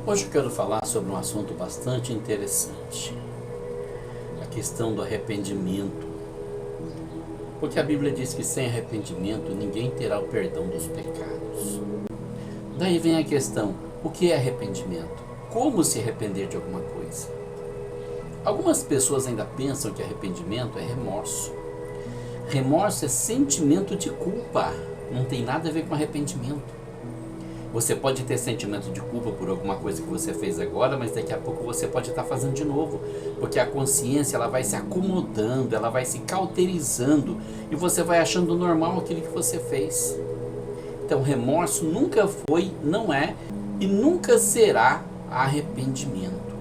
Hoje eu quero falar sobre um assunto bastante interessante, a questão do arrependimento, porque a Bíblia diz que sem arrependimento ninguém terá o perdão dos pecados. Daí vem a questão, o que é arrependimento? Como se arrepender de alguma coisa? Algumas pessoas ainda pensam que arrependimento é remorso. Remorso é sentimento de culpa, não tem nada a ver com arrependimento. Você pode ter sentimento de culpa por alguma coisa que você fez agora, mas daqui a pouco você pode estar fazendo de novo, porque a consciência ela vai se acomodando, ela vai se cauterizando e você vai achando normal aquilo que você fez. Então remorso nunca foi, não é e nunca será arrependimento.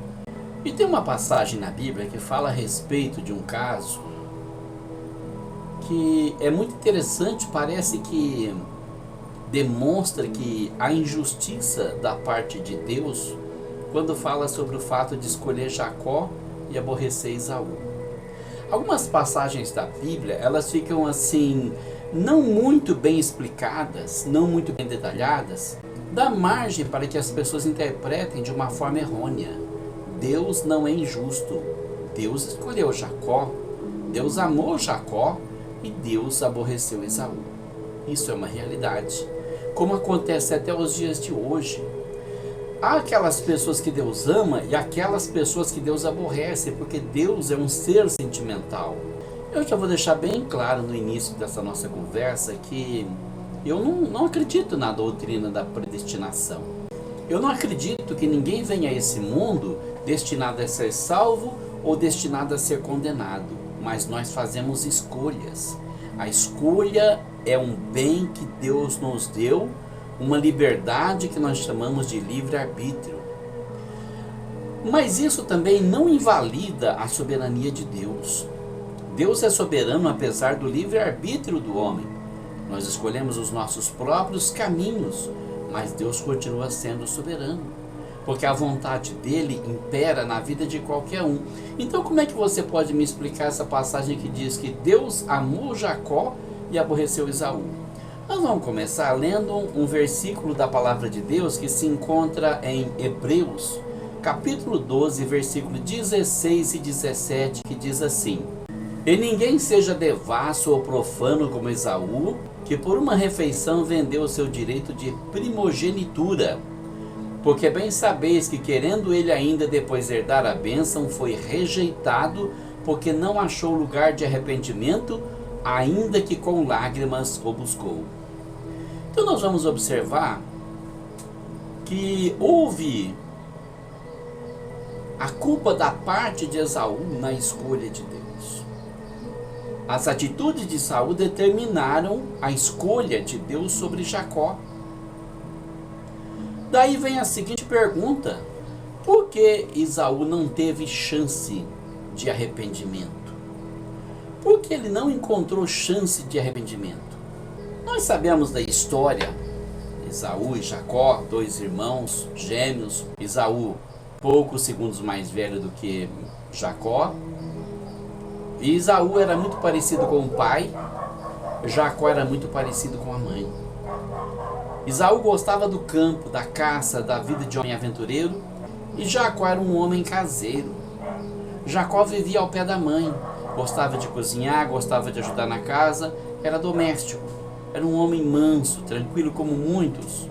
E tem uma passagem na Bíblia que fala a respeito de um caso que é muito interessante, parece que demonstra que a injustiça da parte de Deus quando fala sobre o fato de escolher Jacó e aborrecer Esaú. Algumas passagens da Bíblia, elas ficam assim, não muito bem explicadas, não muito bem detalhadas, dá margem para que as pessoas interpretem de uma forma errônea. Deus não é injusto. Deus escolheu Jacó, Deus amou Jacó e Deus aborreceu Esaú. Isso é uma realidade, como acontece até os dias de hoje. Há aquelas pessoas que Deus ama e aquelas pessoas que Deus aborrece, porque Deus é um ser sentimental. Eu já vou deixar bem claro no início dessa nossa conversa que eu não acredito na doutrina da predestinação. Eu não acredito que ninguém venha a esse mundo destinado a ser salvo ou destinado a ser condenado, mas nós fazemos escolhas. A escolha é um bem que Deus nos deu, uma liberdade que nós chamamos de livre-arbítrio. Mas isso também não invalida a soberania de Deus. Deus é soberano apesar do livre-arbítrio do homem. Nós escolhemos os nossos próprios caminhos, mas Deus continua sendo soberano, porque a vontade dele impera na vida de qualquer um. Então como é que você pode me explicar essa passagem que diz que Deus amou Jacó e aborreceu Esaú? Nós vamos começar lendo um versículo da palavra de Deus que se encontra em Hebreus, capítulo 12, versículo 16 e 17, que diz assim: E ninguém seja devasso ou profano como Esaú, que por uma refeição vendeu o seu direito de primogenitura. Porque bem sabeis que, querendo ele ainda depois herdar a bênção, foi rejeitado, porque não achou lugar de arrependimento, ainda que com lágrimas o buscou. Então nós vamos observar que houve a culpa da parte de Esaú na escolha de Deus. As atitudes de Esaú determinaram a escolha de Deus sobre Jacó. Daí vem a seguinte pergunta: por que Esaú não teve chance de arrependimento? Por que ele não encontrou chance de arrependimento? Nós sabemos da história, Esaú e Jacó, dois irmãos gêmeos. Esaú, poucos segundos mais velho do que Jacó. E Esaú era muito parecido com o pai, Jacó era muito parecido com a mãe. Esaú gostava do campo, da caça, da vida de homem aventureiro, e Jacó era um homem caseiro. Jacó vivia ao pé da mãe, gostava de cozinhar, gostava de ajudar na casa, era doméstico. Era um homem manso, tranquilo como muitos,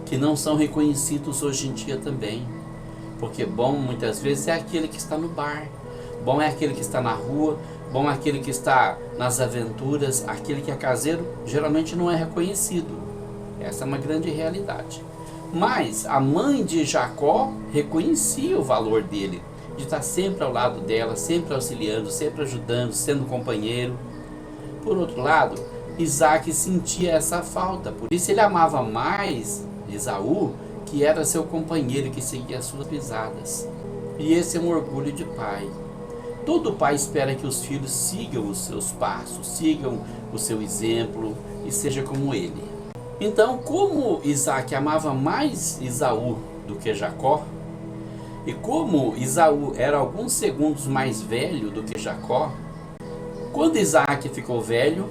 que não são reconhecidos hoje em dia também. Porque bom muitas vezes é aquele que está no bar, bom é aquele que está na rua, bom é aquele que está nas aventuras, aquele que é caseiro geralmente não é reconhecido. Essa é uma grande realidade. Mas a mãe de Jacó reconhecia o valor dele, de estar sempre ao lado dela, sempre auxiliando, sempre ajudando, sendo companheiro. Por outro lado, Isaac sentia essa falta, por isso ele amava mais Esaú, que era seu companheiro, que seguia as suas pisadas. E esse é um orgulho de pai. Todo pai espera que os filhos sigam os seus passos, sigam o seu exemplo e seja como ele. Então, como Isaac amava mais Esaú do que Jacó, e como Esaú era alguns segundos mais velho do que Jacó, quando Isaac ficou velho,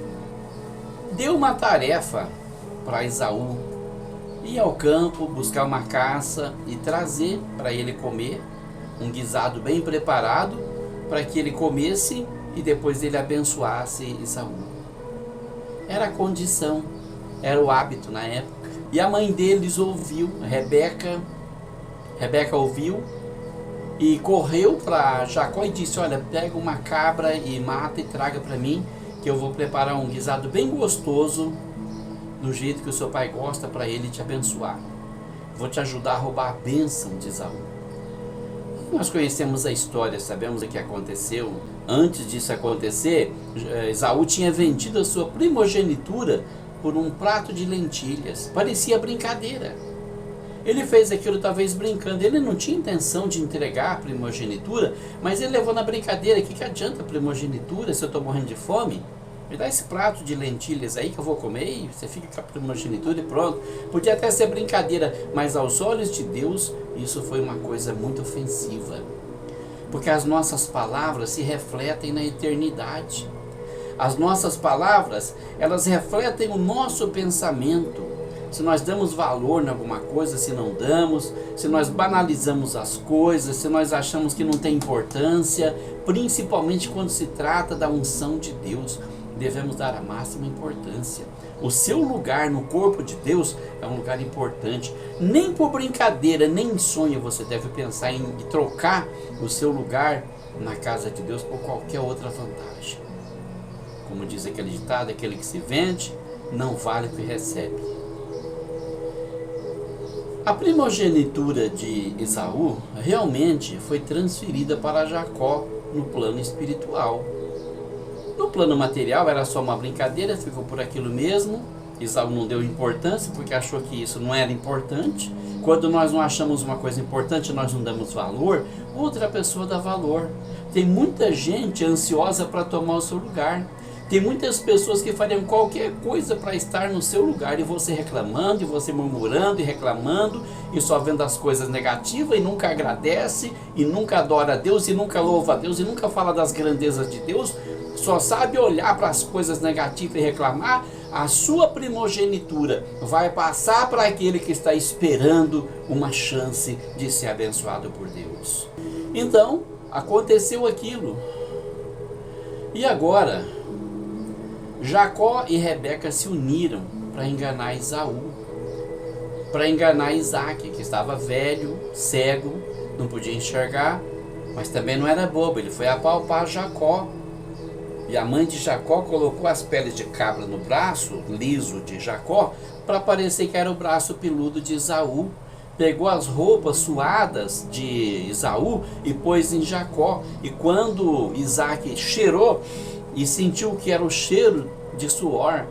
deu uma tarefa para Esaú, ir ao campo, buscar uma caça e trazer para ele comer, um guisado bem preparado, para que ele comesse e depois ele abençoasse Esaú. Era a condição, era o hábito na época. E a mãe deles ouviu, Rebeca ouviu e correu para Jacó e disse: olha, pega uma cabra e mata e traga para mim, que eu vou preparar um guisado bem gostoso, do jeito que o seu pai gosta, para ele te abençoar. Vou te ajudar a roubar a bênção de Esaú. Nós conhecemos a história, sabemos o que aconteceu. Antes disso acontecer, Esaú tinha vendido a sua primogenitura por um prato de lentilhas. Parecia brincadeira. Ele fez aquilo talvez brincando. Ele não tinha intenção de entregar a primogenitura, mas ele levou na brincadeira. O que adianta a primogenitura se eu estou morrendo de fome? Me dá esse prato de lentilhas aí que eu vou comer e você fica com a primogenitura e pronto. Podia até ser brincadeira, mas aos olhos de Deus isso foi uma coisa muito ofensiva. Porque as nossas palavras se refletem na eternidade. As nossas palavras, elas refletem o nosso pensamento. Se nós damos valor em alguma coisa, se não damos, se nós banalizamos as coisas, se nós achamos que não tem importância, principalmente quando se trata da unção de Deus, devemos dar a máxima importância. O seu lugar no corpo de Deus é um lugar importante. Nem por brincadeira, nem em sonho você deve pensar em trocar o seu lugar na casa de Deus por qualquer outra vantagem. Como diz aquele ditado, aquele que se vende não vale o que recebe. A primogenitura de Esaú realmente foi transferida para Jacó no plano espiritual. No plano material era só uma brincadeira, ficou por aquilo mesmo. Esaú não deu importância porque achou que isso não era importante. Quando nós não achamos uma coisa importante, nós não damos valor, outra pessoa dá valor. Tem muita gente ansiosa para tomar o seu lugar. Tem muitas pessoas que fariam qualquer coisa para estar no seu lugar, e você reclamando, e você murmurando e reclamando, e só vendo as coisas negativas, e nunca agradece, e nunca adora a Deus, e nunca louva a Deus, e nunca fala das grandezas de Deus, só sabe olhar para as coisas negativas e reclamar. A sua primogenitura vai passar para aquele que está esperando uma chance de ser abençoado por Deus. Então, aconteceu aquilo. E agora, Jacó e Rebeca se uniram para enganar Esaú, para enganar Isaac, que estava velho, cego, não podia enxergar, mas também não era bobo. Ele foi apalpar Jacó. E a mãe de Jacó colocou as peles de cabra no braço liso de Jacó para parecer que era o braço peludo de Esaú. Pegou as roupas suadas de Esaú e pôs em Jacó. E quando Isaac cheirou e sentiu que era o cheiro de suor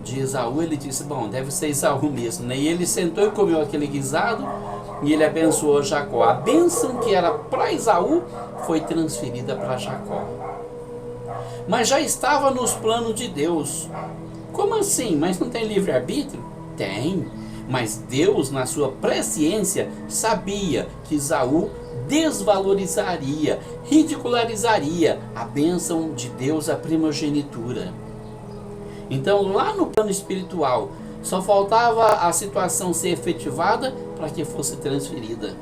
de Esaú, ele disse: bom, deve ser Esaú mesmo, né? E ele sentou e comeu aquele guisado e ele abençoou Jacó. A bênção que era para Esaú foi transferida para Jacó. Mas já estava nos planos de Deus. Como assim? Mas não tem livre-arbítrio? Tem. Mas Deus, na sua presciência, sabia que Esaú desvalorizaria, ridicularizaria a bênção de Deus, a primogenitura. Então, lá no plano espiritual, só faltava a situação ser efetivada para que fosse transferida.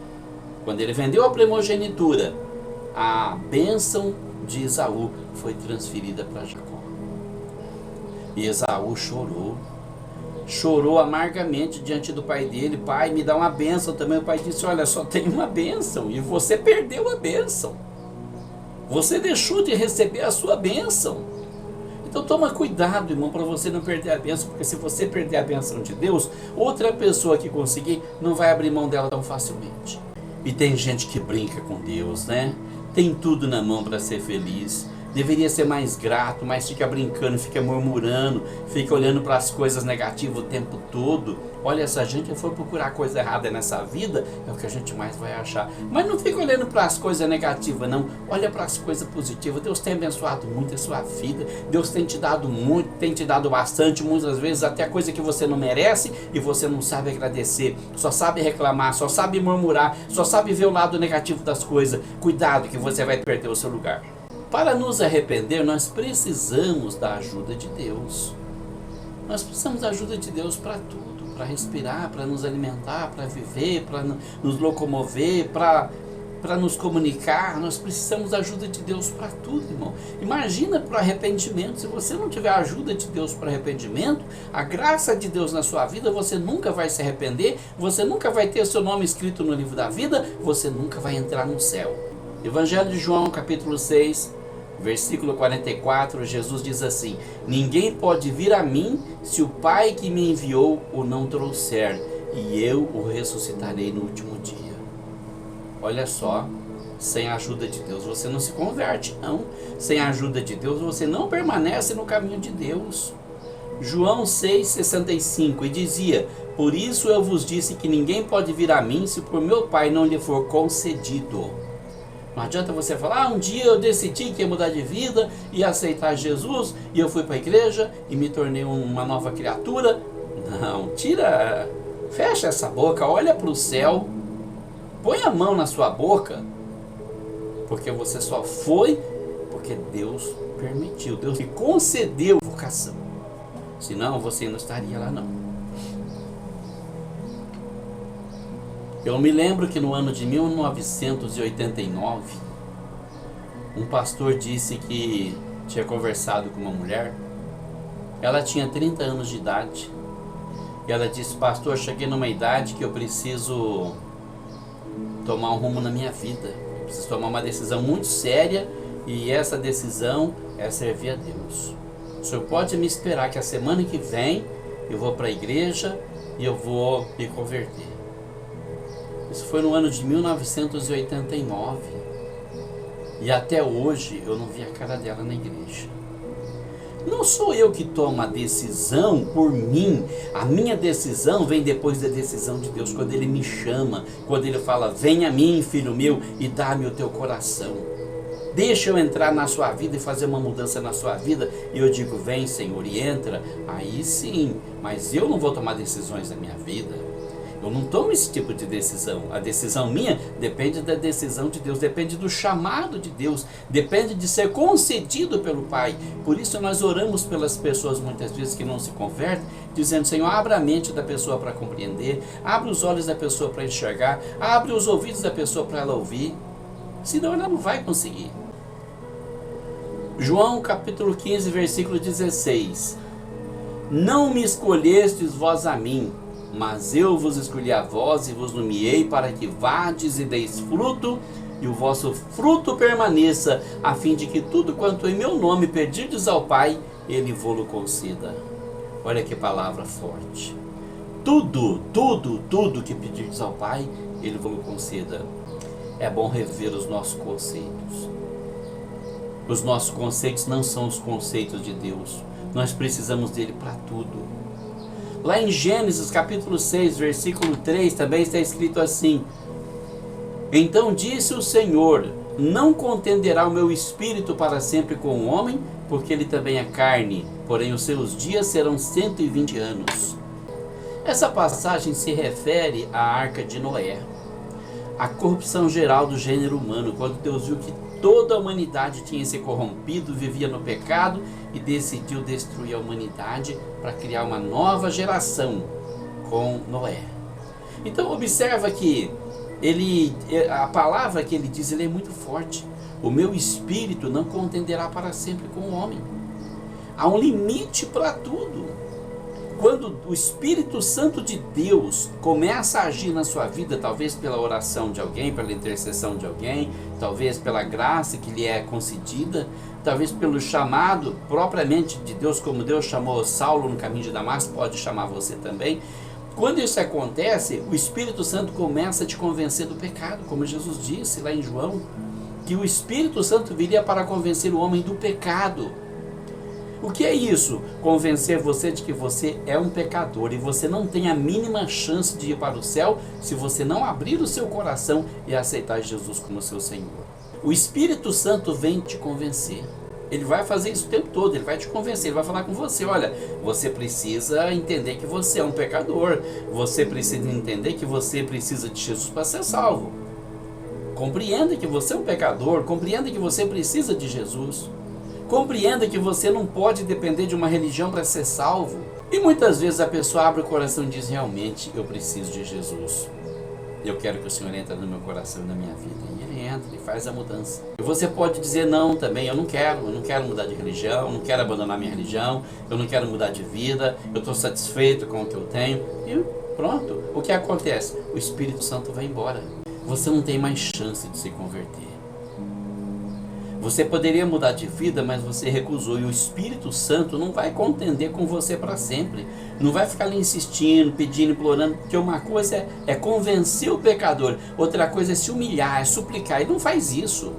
Quando ele vendeu a primogenitura, a bênção de Esaú foi transferida para Jacó. E Esaú chorou amargamente diante do pai dele. Pai, me dá uma bênção também. O pai disse: olha, só tem uma bênção e você perdeu a bênção. Você deixou de receber a sua bênção. Então toma cuidado, irmão, para você não perder a bênção, porque se você perder a bênção de Deus, outra pessoa que conseguir não vai abrir mão dela tão facilmente. E tem gente que brinca com Deus, né? Tem tudo na mão para ser feliz. Deveria ser mais grato, mas fica brincando, fica murmurando, fica olhando para as coisas negativas o tempo todo. Olha, se a gente for procurar coisa errada nessa vida, é o que a gente mais vai achar. Mas não fica olhando para as coisas negativas, não. Olha para as coisas positivas. Deus tem abençoado muito a sua vida. Deus tem te dado muito, tem te dado bastante, muitas vezes até coisa que você não merece e você não sabe agradecer. Só sabe reclamar, só sabe murmurar, só sabe ver o lado negativo das coisas. Cuidado que você vai perder o seu lugar. Para nos arrepender, nós precisamos da ajuda de Deus. Nós precisamos da ajuda de Deus para tudo, para respirar, para nos alimentar, para viver, para nos locomover, para nos comunicar. Nós precisamos da ajuda de Deus para tudo, irmão. Imagina para arrependimento. Se você não tiver a ajuda de Deus para arrependimento, a graça de Deus na sua vida, você nunca vai se arrepender, você nunca vai ter seu nome escrito no livro da vida, você nunca vai entrar no céu. Evangelho de João, capítulo 6, versículo 44, Jesus diz assim: ninguém pode vir a mim se o Pai que me enviou o não trouxer, e eu o ressuscitarei no último dia. Olha só, sem a ajuda de Deus você não se converte, não. Sem a ajuda de Deus você não permanece no caminho de Deus. João 6,65, e dizia: por isso eu vos disse que ninguém pode vir a mim se por meu Pai não lhe for concedido. Não adianta você falar: um dia eu decidi que ia mudar de vida, ia aceitar Jesus, e eu fui para a igreja e me tornei uma nova criatura. Não, fecha essa boca, olha para o céu, põe a mão na sua boca, porque você só foi porque Deus permitiu, Deus lhe concedeu vocação. Senão você não estaria lá, não. Eu me lembro que no ano de 1989, um pastor disse que tinha conversado com uma mulher. Ela tinha 30 anos de idade. E ela disse: pastor, cheguei numa idade que eu preciso tomar um rumo na minha vida. Eu preciso tomar uma decisão muito séria, e essa decisão é servir a Deus. O senhor pode me esperar que a semana que vem eu vou para a igreja e eu vou me converter. Isso foi no ano de 1989. E até hoje eu não vi a cara dela na igreja. Não sou eu que tomo a decisão por mim. A minha decisão vem depois da decisão de Deus. Quando Ele me chama, quando Ele fala: vem a mim, filho meu, e dá-me o teu coração. Deixa eu entrar na sua vida e fazer uma mudança na sua vida. E eu digo: vem, Senhor, e entra. Aí sim, mas eu não vou tomar decisões na minha vida. Eu não tomo esse tipo de decisão. A decisão minha depende da decisão de Deus, depende do chamado de Deus, depende de ser concedido pelo Pai. Por isso nós oramos pelas pessoas muitas vezes que não se convertem, dizendo: Senhor, abra a mente da pessoa para compreender, abre os olhos da pessoa para enxergar, abre os ouvidos da pessoa para ela ouvir, senão ela não vai conseguir. João capítulo 15, versículo 16: não me escolhestes vós a mim, mas eu vos escolhi a vós e vos nomeei para que vades e deis fruto, e o vosso fruto permaneça, a fim de que tudo quanto em meu nome pedirdes ao Pai, Ele vô-lo conceda. Olha que palavra forte. Tudo que pedirdes ao Pai, Ele vô-lo conceda. É bom rever os nossos conceitos. Os nossos conceitos não são os conceitos de Deus. Nós precisamos dele para tudo. Lá em Gênesis capítulo 6, versículo 3, também está escrito assim: então disse o Senhor: não contenderá o meu espírito para sempre com o homem, porque ele também é carne, porém os seus dias serão 120 anos. Essa passagem se refere à arca de Noé, a corrupção geral do gênero humano, quando Deus viu que toda a humanidade tinha se corrompido, vivia no pecado, e decidiu destruir a humanidade para criar uma nova geração com Noé. Então observa que a palavra que ele diz, ele é muito forte. O meu espírito não contenderá para sempre com o homem. Há um limite para tudo. Quando o Espírito Santo de Deus começa a agir na sua vida, talvez pela oração de alguém, pela intercessão de alguém, talvez pela graça que lhe é concedida, talvez pelo chamado propriamente de Deus, como Deus chamou Saulo no caminho de Damasco, pode chamar você também. Quando isso acontece, o Espírito Santo começa a te convencer do pecado, como Jesus disse lá em João, que o Espírito Santo viria para convencer o homem do pecado. O que é isso? Convencer você de que você é um pecador e você não tem a mínima chance de ir para o céu se você não abrir o seu coração e aceitar Jesus como seu Senhor. O Espírito Santo vem te convencer. Ele vai fazer isso o tempo todo, ele vai te convencer, ele vai falar com você: olha, você precisa entender que você é um pecador, você precisa entender que você precisa de Jesus para ser salvo. Compreenda que você é um pecador, compreenda que você precisa de Jesus. Compreenda que você não pode depender de uma religião para ser salvo. E muitas vezes a pessoa abre o coração e diz: realmente eu preciso de Jesus. Eu quero que o Senhor entre no meu coração e na minha vida. E Ele entra e faz a mudança. E você pode dizer não também: eu não quero mudar de religião, eu não quero abandonar minha religião, eu não quero mudar de vida, eu estou satisfeito com o que eu tenho. E pronto, o que acontece? O Espírito Santo vai embora. Você não tem mais chance de se converter. Você poderia mudar de vida, mas você recusou. E o Espírito Santo não vai contender com você para sempre. Não vai ficar ali insistindo, pedindo, implorando. Porque uma coisa é convencer o pecador. Outra coisa é se humilhar, é suplicar. Ele não faz isso.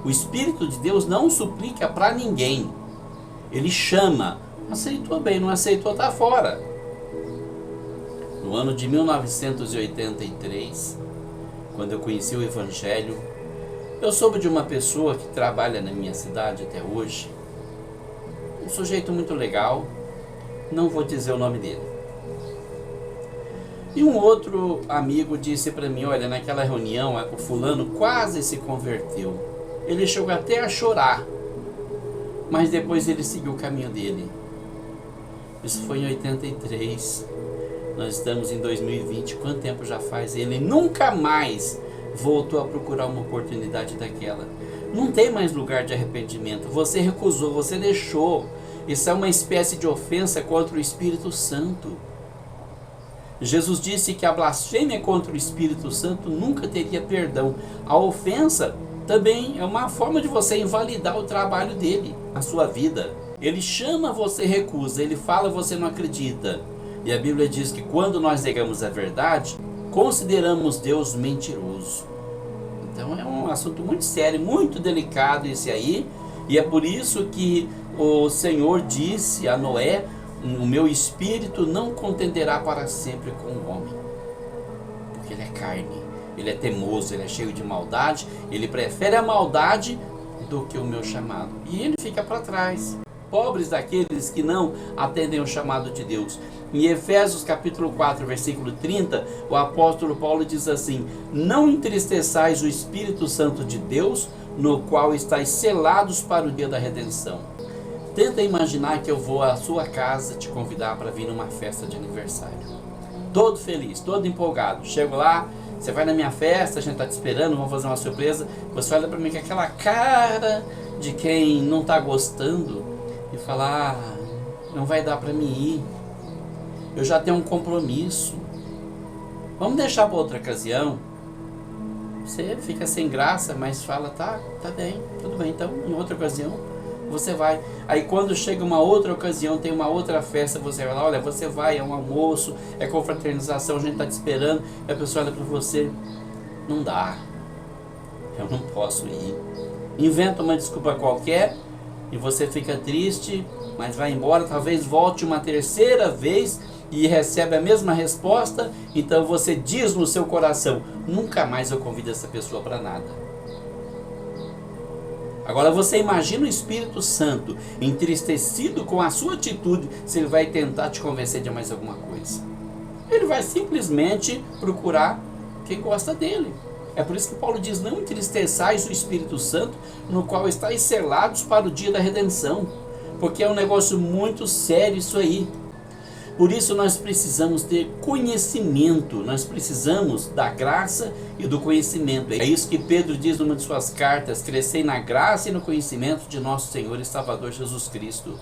O Espírito de Deus não suplica para ninguém. Ele chama. Aceitou bem, não aceitou, está fora. No ano de 1983, quando eu conheci o Evangelho, eu soube de uma pessoa que trabalha na minha cidade até hoje, um sujeito muito legal, não vou dizer o nome dele. E um outro amigo disse para mim: olha, naquela reunião o fulano quase se converteu. Ele chegou até a chorar, mas depois ele seguiu o caminho dele. Isso foi em 83, nós estamos em 2020, quanto tempo já faz? Ele nunca mais voltou a procurar uma oportunidade daquela. Não tem mais lugar de arrependimento. Você recusou, você deixou. Isso é uma espécie de ofensa contra o Espírito Santo. Jesus disse que a blasfêmia contra o Espírito Santo nunca teria perdão. A ofensa também é uma forma de você invalidar o trabalho dele, a sua vida. Ele chama, você recusa. Ele fala, você não acredita. E a Bíblia diz que quando nós negamos a verdade, consideramos Deus mentiroso. Então é um assunto muito sério, muito delicado esse aí. E é por isso que o Senhor disse a Noé: o meu espírito não contenderá para sempre com o homem. Porque ele é carne, ele é teimoso, ele é cheio de maldade. Ele prefere a maldade do que o meu chamado. E ele fica para trás. Pobres daqueles que não atendem ao chamado de Deus. Em Efésios capítulo 4, versículo 30, o apóstolo Paulo diz assim: não entristeçais o Espírito Santo de Deus, no qual estáis selados para o dia da redenção. Tenta imaginar que eu vou à sua casa te convidar para vir numa festa de aniversário. Todo feliz, todo empolgado. Chego lá, você vai na minha festa, a gente está te esperando, vamos fazer uma surpresa. Você olha para mim com aquela cara de quem não está gostando e fala: não vai dar para mim ir. Eu já tenho um compromisso. Vamos deixar para outra ocasião. Você fica sem graça, mas fala: tá bem, tudo bem, então em outra ocasião você vai. Aí quando chega uma outra ocasião, tem uma outra festa, você vai lá: olha, você vai, é um almoço, é confraternização, a gente está te esperando. E a pessoa olha para você: não dá, eu não posso ir. Inventa uma desculpa qualquer e você fica triste, mas vai embora. Talvez volte uma terceira vez e recebe a mesma resposta. Então você diz no seu coração: nunca mais eu convido essa pessoa para nada. Agora você imagina o Espírito Santo entristecido com a sua atitude, se ele vai tentar te convencer de mais alguma coisa. Ele vai simplesmente procurar quem gosta dele. É por isso que Paulo diz: não entristeçais o Espírito Santo, no qual estáis selados para o dia da redenção. Porque é um negócio muito sério isso aí. Por isso nós precisamos ter conhecimento, nós precisamos da graça e do conhecimento. É isso que Pedro diz numa de suas cartas: crescei na graça e no conhecimento de nosso Senhor e Salvador Jesus Cristo.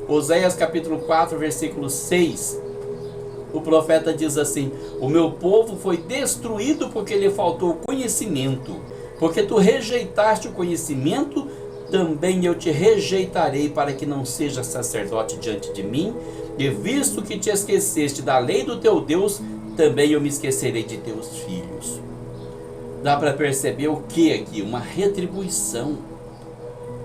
Oséias capítulo 4, versículo 6, o profeta diz assim: o meu povo foi destruído porque lhe faltou conhecimento. Porque tu rejeitaste o conhecimento, também eu te rejeitarei, para que não sejas sacerdote diante de mim. E visto que te esqueceste da lei do teu Deus, também eu me esquecerei de teus filhos. Dá para perceber o que aqui? Uma retribuição.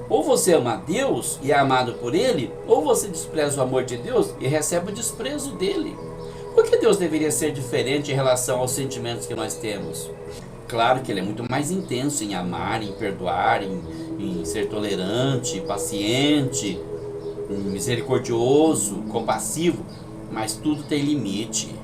Ou você ama a Deus e é amado por Ele, ou você despreza o amor de Deus e recebe o desprezo dele. Por que Deus deveria ser diferente em relação aos sentimentos que nós temos? Claro que Ele é muito mais intenso em amar, em perdoar, em ser tolerante, paciente, misericordioso, compassivo, mas tudo tem limite.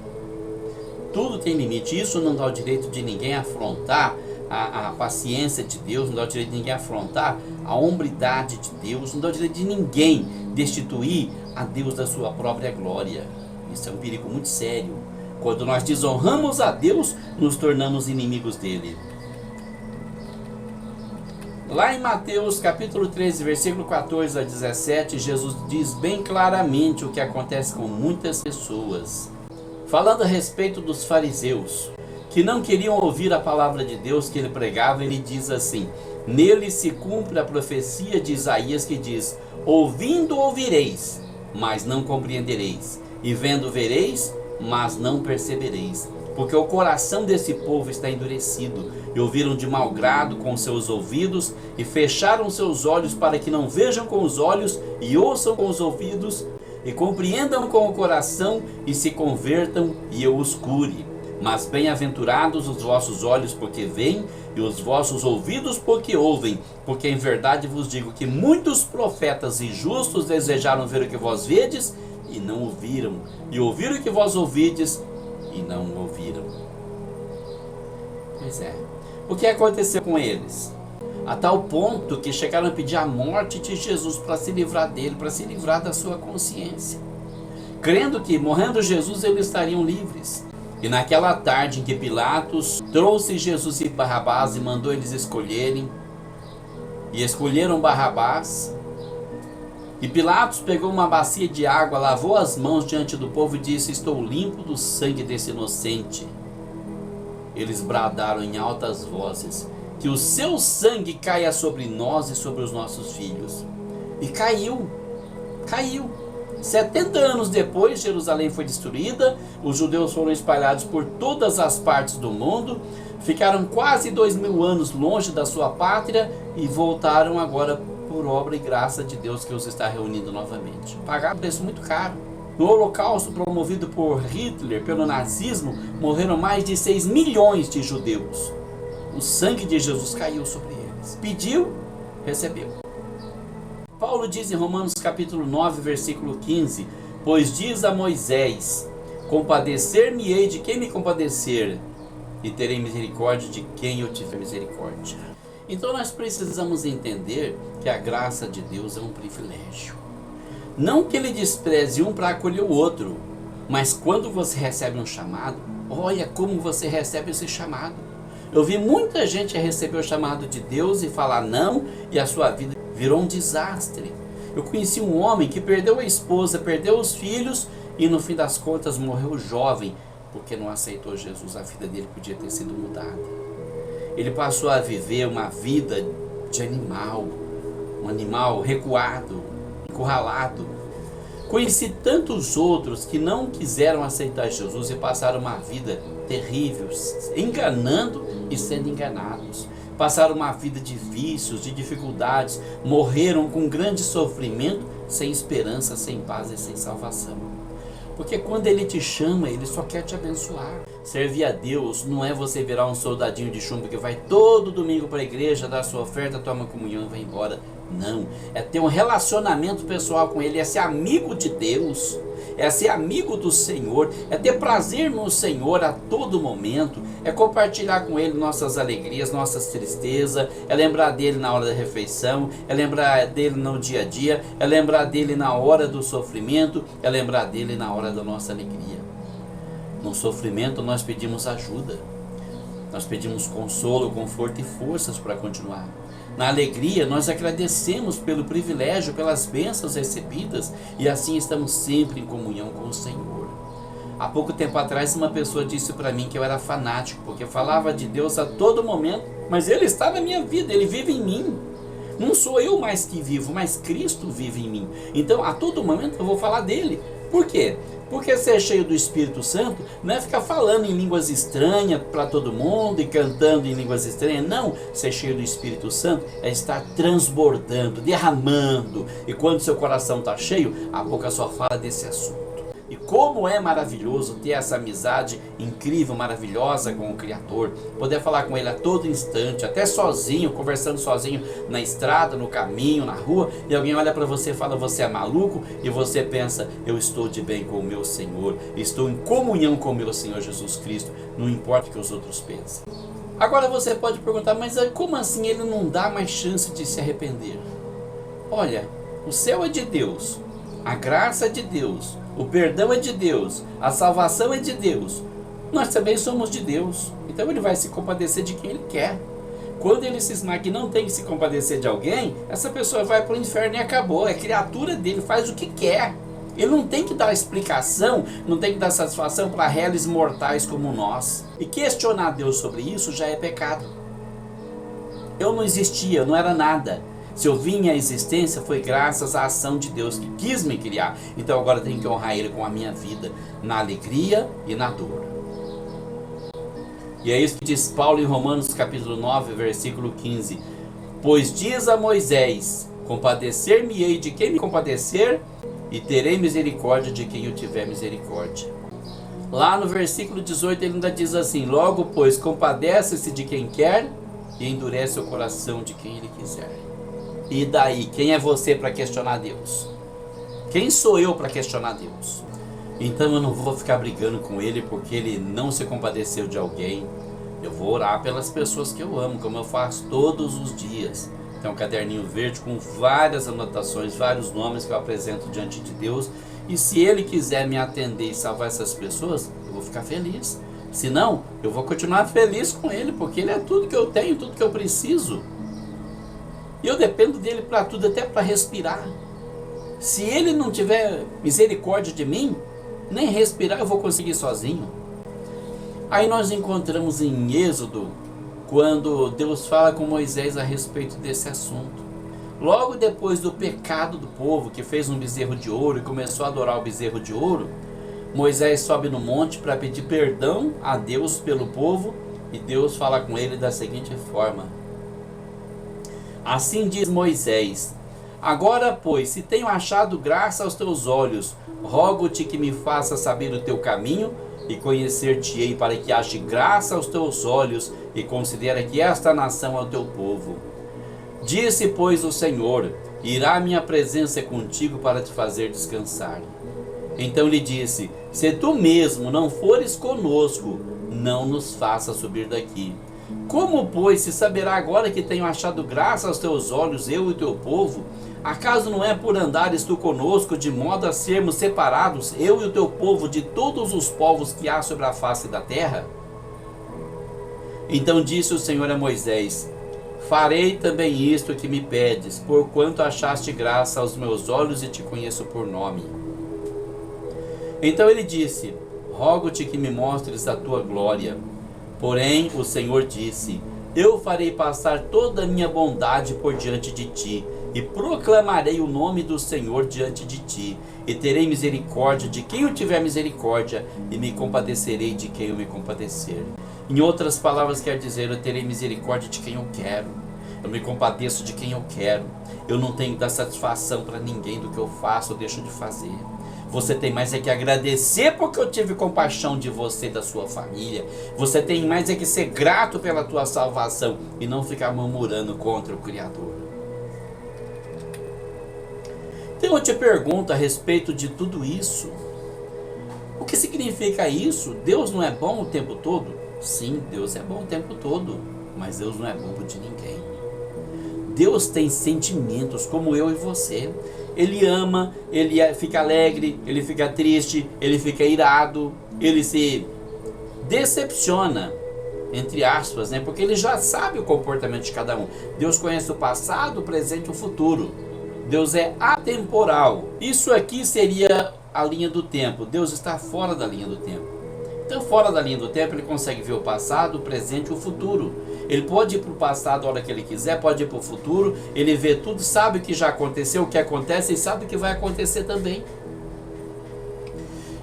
Tudo tem limite. Isso não dá o direito de ninguém afrontar a paciência de Deus, não dá o direito de ninguém afrontar a hombridade de Deus, não dá o direito de ninguém destituir a Deus da sua própria glória. Isso é um perigo muito sério. Quando nós desonramos a Deus, nos tornamos inimigos dele. Lá em Mateus capítulo 13, versículo 14 a 17, Jesus diz bem claramente o que acontece com muitas pessoas. Falando a respeito dos fariseus, que não queriam ouvir a palavra de Deus que ele pregava, ele diz assim: nele se cumpre a profecia de Isaías que diz: ouvindo ouvireis, mas não compreendereis, e vendo vereis, mas não percebereis. Porque o coração desse povo está endurecido, e ouviram de mau grado com seus ouvidos, e fecharam seus olhos para que não vejam com os olhos, e ouçam com os ouvidos, e compreendam com o coração, e se convertam, e eu os cure. Mas bem-aventurados os vossos olhos porque veem, e os vossos ouvidos porque ouvem, porque em verdade vos digo que muitos profetas e justos desejaram ver o que vós vedes, e não ouviram, e ouviram o que vós ouvides, e não ouviram. Pois é, o que aconteceu com eles? A tal ponto que chegaram a pedir a morte de Jesus para se livrar dele, para se livrar da sua consciência, crendo que morrendo Jesus eles estariam livres. E naquela tarde em que Pilatos trouxe Jesus e Barrabás e mandou eles escolherem, e escolheram Barrabás, e Pilatos pegou uma bacia de água, lavou as mãos diante do povo e disse: estou limpo do sangue desse inocente. Eles bradaram em altas vozes: que o seu sangue caia sobre nós e sobre os nossos filhos. E caiu. 70 anos depois, Jerusalém foi destruída, os judeus foram espalhados por todas as partes do mundo, ficaram quase 2000 anos longe da sua pátria e voltaram agora por obra e graça de Deus que os está reunindo novamente. Pagaram um preço muito caro. No Holocausto promovido por Hitler, pelo nazismo, morreram mais de 6 milhões de judeus. O sangue de Jesus caiu sobre eles. Pediu, recebeu. Paulo diz em Romanos capítulo 9, versículo 15: pois diz a Moisés: compadecer-me-ei de quem me compadecer, e terei misericórdia de quem eu tiver misericórdia. Então nós precisamos entender que a graça de Deus é um privilégio. Não que ele despreze um para acolher o outro, mas quando você recebe um chamado, olha como você recebe esse chamado. Eu vi muita gente receber o chamado de Deus e falar não, e a sua vida virou um desastre. Eu conheci um homem que perdeu a esposa, perdeu os filhos e no fim das contas morreu jovem, porque não aceitou Jesus. A vida dele podia ter sido mudada. Ele passou a viver uma vida de animal, um animal recuado, encurralado. Conheci tantos outros que não quiseram aceitar Jesus e passaram uma vida terrível, enganando e sendo enganados. Passaram uma vida de vícios, de dificuldades, morreram com grande sofrimento, sem esperança, sem paz e sem salvação. Porque quando Ele te chama, Ele só quer te abençoar. Servir a Deus não é você virar um soldadinho de chumbo que vai todo domingo para a igreja, dar sua oferta, toma comunhão e vai embora. Não, é ter um relacionamento pessoal com Ele, é ser amigo de Deus, é ser amigo do Senhor, é ter prazer no Senhor a todo momento, é compartilhar com Ele nossas alegrias, nossas tristezas, é lembrar dEle na hora da refeição, é lembrar dEle no dia a dia, é lembrar dEle na hora do sofrimento, é lembrar dEle na hora da nossa alegria. No sofrimento nós pedimos ajuda, nós pedimos consolo, conforto e forças para continuar. Na alegria, nós agradecemos pelo privilégio, pelas bênçãos recebidas, e assim estamos sempre em comunhão com o Senhor. Há pouco tempo atrás, uma pessoa disse para mim que eu era fanático, porque falava de Deus a todo momento, mas Ele está na minha vida, Ele vive em mim. Não sou eu mais que vivo, mas Cristo vive em mim. Então, a todo momento eu vou falar dele. Por quê? Porque ser cheio do Espírito Santo não é ficar falando em línguas estranhas para todo mundo e cantando em línguas estranhas. Não, ser cheio do Espírito Santo é estar transbordando, derramando. E quando seu coração está cheio, a boca só fala desse assunto. E como é maravilhoso ter essa amizade incrível, maravilhosa com o Criador. Poder falar com Ele a todo instante, até sozinho, conversando sozinho na estrada, no caminho, na rua. E alguém olha para você e fala, você é maluco? E você pensa, eu estou de bem com o meu Senhor. Estou em comunhão com o meu Senhor Jesus Cristo. Não importa o que os outros pensem. Agora você pode perguntar, mas como assim ele não dá mais chance de se arrepender? Olha, o céu é de Deus, a graça é de Deus, o perdão é de Deus, a salvação é de Deus. Nós também somos de Deus, então ele vai se compadecer de quem ele quer. Quando ele cismar que não tem que se compadecer de alguém, essa pessoa vai para o inferno e acabou. É criatura dele, faz o que quer. Ele não tem que dar explicação, não tem que dar satisfação para réis mortais como nós. E questionar Deus sobre isso já é pecado. Eu não existia, eu não era nada. Se eu vim à existência foi graças à ação de Deus que quis me criar. Então agora eu tenho que honrar Ele com a minha vida, na alegria e na dor. E é isso que diz Paulo em Romanos capítulo 9, versículo 15. Pois diz a Moisés, compadecer-me-ei de quem me compadecer, e terei misericórdia de quem eu tiver misericórdia. Lá no versículo 18 ele ainda diz assim, logo pois compadece-se de quem quer, e endurece o coração de quem ele quiser. E daí, quem é você para questionar Deus? Quem sou eu para questionar Deus? Então eu não vou ficar brigando com ele porque ele não se compadeceu de alguém. Eu vou orar pelas pessoas que eu amo, como eu faço todos os dias. Tem um caderninho verde com várias anotações, vários nomes que eu apresento diante de Deus. E se Ele quiser me atender e salvar essas pessoas, eu vou ficar feliz. Se não, eu vou continuar feliz com Ele, porque Ele é tudo que eu tenho, tudo que eu preciso. E eu dependo dEle para tudo, até para respirar. Se Ele não tiver misericórdia de mim, nem respirar eu vou conseguir sozinho. Aí nós encontramos em Êxodo, quando Deus fala com Moisés a respeito desse assunto. Logo depois do pecado do povo, que fez um bezerro de ouro e começou a adorar o bezerro de ouro, Moisés sobe no monte para pedir perdão a Deus pelo povo, e Deus fala com ele da seguinte forma. Assim diz Moisés, agora pois, se tenho achado graça aos teus olhos, rogo-te que me faça saber o teu caminho, e conhecer-te-ei para que ache graça aos teus olhos, e considera que esta nação é o teu povo. Disse, pois, o Senhor, irá minha presença contigo para te fazer descansar. Então lhe disse, se tu mesmo não fores conosco, não nos faça subir daqui. Como, pois, se saberá agora que tenho achado graça aos teus olhos, eu e o teu povo? Acaso não é por andares tu conosco, de modo a sermos separados, eu e o teu povo, de todos os povos que há sobre a face da terra? Então disse o Senhor a Moisés, farei também isto que me pedes, porquanto achaste graça aos meus olhos e te conheço por nome. Então ele disse, rogo-te que me mostres a tua glória. Porém o Senhor disse, eu farei passar toda a minha bondade por diante de ti, e proclamarei o nome do Senhor diante de ti, e terei misericórdia de quem eu tiver misericórdia, e me compadecerei de quem eu me compadecer. Em outras palavras quer dizer, eu terei misericórdia de quem eu quero, eu me compadeço de quem eu quero, eu não tenho que dar satisfação para ninguém do que eu faço ou deixo de fazer. Você tem mais é que agradecer porque eu tive compaixão de você e da sua família. Você tem mais é que ser grato pela tua salvação e não ficar murmurando contra o Criador. Então eu te pergunto a respeito de tudo isso. O que significa isso? Deus não é bom o tempo todo? Sim, Deus é bom o tempo todo, mas Deus não é bobo de ninguém. Deus tem sentimentos como eu e você. Ele ama, ele fica alegre, ele fica triste, ele fica irado, ele se decepciona, entre aspas, né? Porque ele já sabe o comportamento de cada um. Deus conhece o passado, o presente e o futuro. Deus é atemporal. Isso aqui seria a linha do tempo. Deus está fora da linha do tempo. Então, fora da linha do tempo, ele consegue ver o passado, o presente e o futuro. Ele pode ir para o passado a hora que ele quiser, pode ir para o futuro, ele vê tudo, sabe o que já aconteceu, o que acontece e sabe o que vai acontecer também.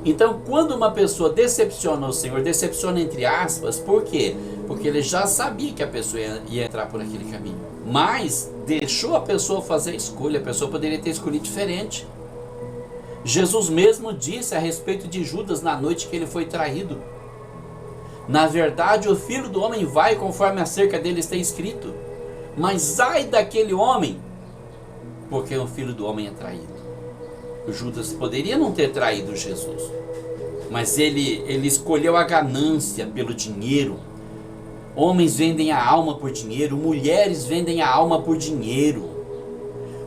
Então, quando uma pessoa decepciona o Senhor, decepciona entre aspas, por quê? Porque ele já sabia que a pessoa ia entrar por aquele caminho, mas deixou a pessoa fazer a escolha, a pessoa poderia ter escolhido diferente. Jesus mesmo disse a respeito de Judas na noite que ele foi traído. Na verdade, o Filho do Homem vai conforme acerca dele está escrito. Mas ai daquele homem, porque o Filho do Homem é traído. O Judas poderia não ter traído Jesus, mas ele escolheu a ganância pelo dinheiro. Homens vendem a alma por dinheiro, mulheres vendem a alma por dinheiro.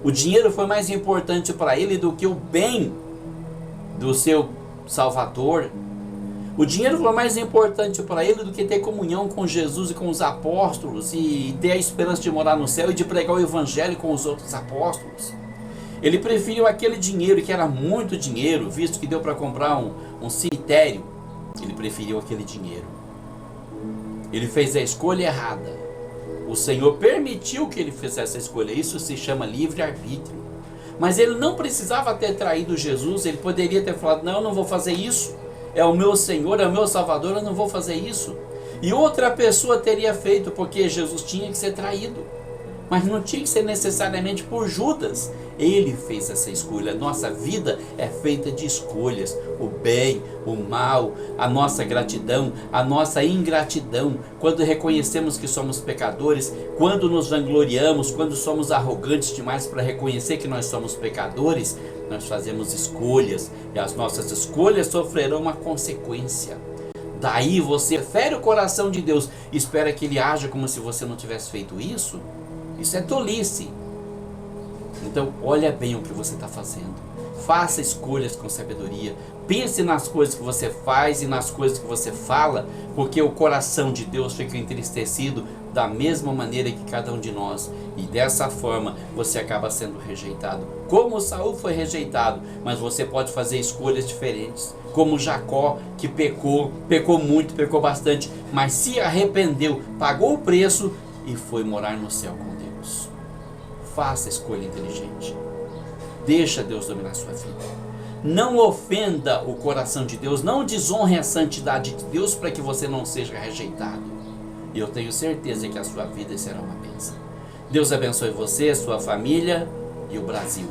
O dinheiro foi mais importante para ele do que o bem do seu Salvador. O dinheiro foi mais importante para ele do que ter comunhão com Jesus e com os apóstolos e ter a esperança de morar no céu e de pregar o evangelho com os outros apóstolos. Ele preferiu aquele dinheiro, que era muito dinheiro, visto que deu para comprar um cemitério. Ele preferiu aquele dinheiro. Ele fez a escolha errada. O Senhor permitiu que ele fizesse a escolha. Isso se chama livre-arbítrio. Mas ele não precisava ter traído Jesus. Ele poderia ter falado: não, eu não vou fazer isso. É o meu Senhor, é o meu Salvador, eu não vou fazer isso. E outra pessoa teria feito, porque Jesus tinha que ser traído. Mas não tinha que ser necessariamente por Judas. Ele fez essa escolha. A nossa vida é feita de escolhas. O bem, o mal, a nossa gratidão, a nossa ingratidão. Quando reconhecemos que somos pecadores, quando nos vangloriamos, quando somos arrogantes demais para reconhecer que nós somos pecadores, nós fazemos escolhas. E as nossas escolhas sofrerão uma consequência. Daí você fere o coração de Deus e espera que Ele haja como se você não tivesse feito isso? Isso é tolice. Então, olha bem o que você está fazendo. Faça escolhas com sabedoria. Pense nas coisas que você faz e nas coisas que você fala, porque o coração de Deus fica entristecido da mesma maneira que cada um de nós. E dessa forma, você acaba sendo rejeitado. Como Saul foi rejeitado, mas você pode fazer escolhas diferentes. Como Jacó, que pecou muito, pecou bastante, mas se arrependeu, pagou o preço e foi morar no céu com Deus. Faça a escolha inteligente. Deixa Deus dominar sua vida. Não ofenda o coração de Deus, não desonre a santidade de Deus para que você não seja rejeitado. E eu tenho certeza que a sua vida será uma bênção. Deus abençoe você, sua família e o Brasil.